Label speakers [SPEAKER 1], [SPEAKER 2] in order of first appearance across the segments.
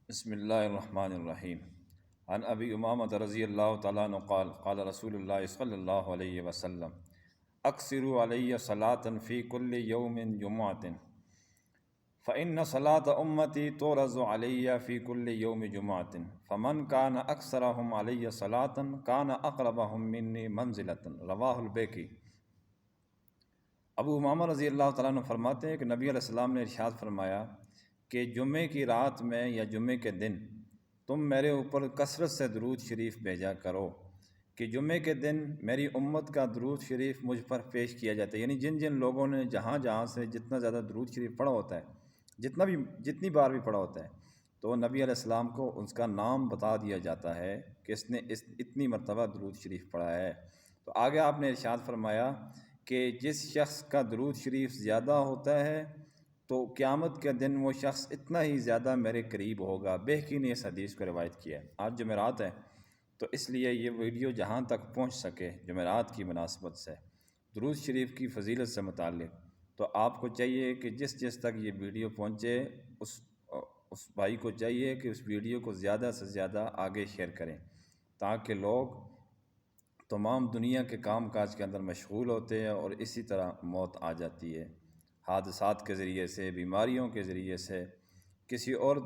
[SPEAKER 1] بسم اللہ الرحمن الرحیم عن ابی امامۃ رضی اللہ تعالیٰ عنہ قال قال رسول اللہ صلی اللہ علیہ وسلم اکثروا علی صلاۃ فی کل یوم جمعۃ فإن صلاة امتی تورز علی فی کل یوم جمعۃ فمن کان اکثرهم علی صلاۃ کان اقربهم منی منزلۃ رواہ البیہقی۔ ابو امامہ رضی اللہ تعالیٰ عنہ فرماتے ہیں کہ نبی علیہ السلام نے ارشاد فرمایا کہ جمعے کی رات میں یا جمعے کے دن تم میرے اوپر کثرت سے درود شریف بھیجا کرو کہ جمعے کے دن میری امت کا درود شریف مجھ پر پیش کیا جاتا ہے، یعنی جن جن لوگوں نے جہاں سے جتنا زیادہ درود شریف پڑھا ہوتا ہے، جتنی بار بھی پڑھا ہوتا ہے، تو نبی علیہ السلام کو اس کا نام بتا دیا جاتا ہے کہ اس نے اتنی مرتبہ درود شریف پڑھا ہے۔ تو آگے آپ نے ارشاد فرمایا کہ جس شخص کا درود شریف زیادہ ہوتا ہے تو قیامت کے دن وہ شخص اتنا ہی زیادہ میرے قریب ہوگا۔ بہقی نے اس حدیث کو روایت کیا ہے۔ آج جمعرات ہے تو اس لیے یہ ویڈیو جہاں تک پہنچ سکے جمعرات کی مناسبت سے درود شریف کی فضیلت سے متعلق، تو آپ کو چاہیے کہ جس تک یہ ویڈیو پہنچے اس بھائی کو چاہیے کہ اس ویڈیو کو زیادہ سے زیادہ آگے شیئر کریں، تاکہ لوگ تمام دنیا کے کام کاج کے اندر مشغول ہوتے ہیں اور اسی طرح موت آ جاتی ہے، حادثات کے ذریعے سے، بیماریوں کے ذریعے سے، کسی اور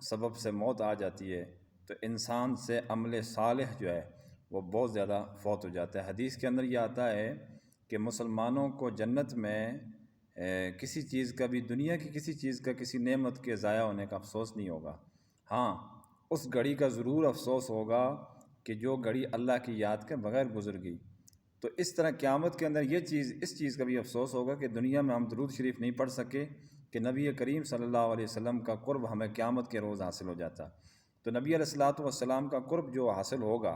[SPEAKER 1] سبب سے موت آ جاتی ہے، تو انسان سے عمل صالح جو ہے وہ بہت زیادہ فوت ہو جاتا ہے۔ حدیث کے اندر یہ آتا ہے کہ مسلمانوں کو جنت میں کسی چیز کا بھی، دنیا کی کسی چیز کا، کسی نعمت کے ضائع ہونے کا افسوس نہیں ہوگا۔ ہاں، اس گھڑی کا ضرور افسوس ہوگا کہ جو گھڑی اللہ کی یاد کے بغیر گزر گئی۔ تو اس طرح قیامت کے اندر اس چیز کا بھی افسوس ہوگا کہ دنیا میں ہم درود شریف نہیں پڑھ سکے کہ نبی کریم صلی اللہ علیہ وسلم کا قرب ہمیں قیامت کے روز حاصل ہو جاتا۔ تو نبی علیہ الصلوۃ والسلام کا قرب جو حاصل ہوگا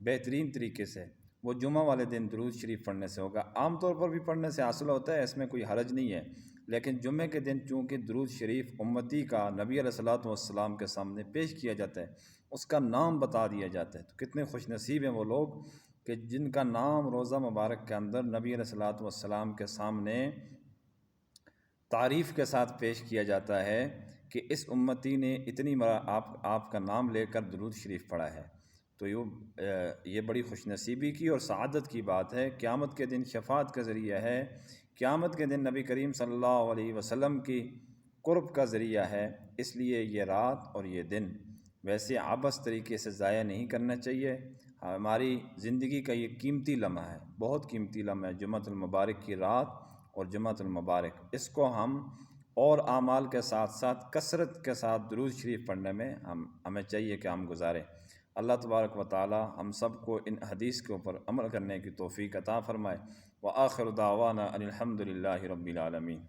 [SPEAKER 1] بہترین طریقے سے، وہ جمعہ والے دن درود شریف پڑھنے سے ہوگا۔ عام طور پر بھی پڑھنے سے حاصل ہوتا ہے، اس میں کوئی حرج نہیں ہے، لیکن جمعے کے دن چونکہ درود شریف امتی کا نبی علیہ الصلوۃ والسلام کے سامنے پیش کیا جاتا ہے، اس کا نام بتا دیا جاتا ہے، تو کتنے خوش نصیب ہیں وہ لوگ کہ جن کا نام روزہ مبارک کے اندر نبی علیہ الصلوۃ والسلام کے سامنے تعریف کے ساتھ پیش کیا جاتا ہے کہ اس امتی نے اتنی آپ کا نام لے کر درود شریف پڑھا ہے۔ تو یہ بڑی خوش نصیبی کی اور سعادت کی بات ہے، قیامت کے دن شفاعت کا ذریعہ ہے، قیامت کے دن نبی کریم صلی اللہ علیہ وسلم کی قرب کا ذریعہ ہے۔ اس لیے یہ رات اور یہ دن ویسے عبث طریقے سے ضائع نہیں کرنا چاہیے۔ ہماری زندگی کا یہ قیمتی لمحہ ہے، بہت قیمتی لمحہ ہے، جمعۃ المبارک کی رات اور جمعۃ المبارک، اس کو ہم اور اعمال کے ساتھ ساتھ کثرت کے ساتھ درود شریف پڑھنے میں ہمیں چاہیے کہ ہم گزاریں۔ اللہ تبارک و تعالی ہم سب کو ان حدیث کے اوپر عمل کرنے کی توفیق عطا فرمائے۔ وآخر دعوانا ان الحمد للہ رب العالمین۔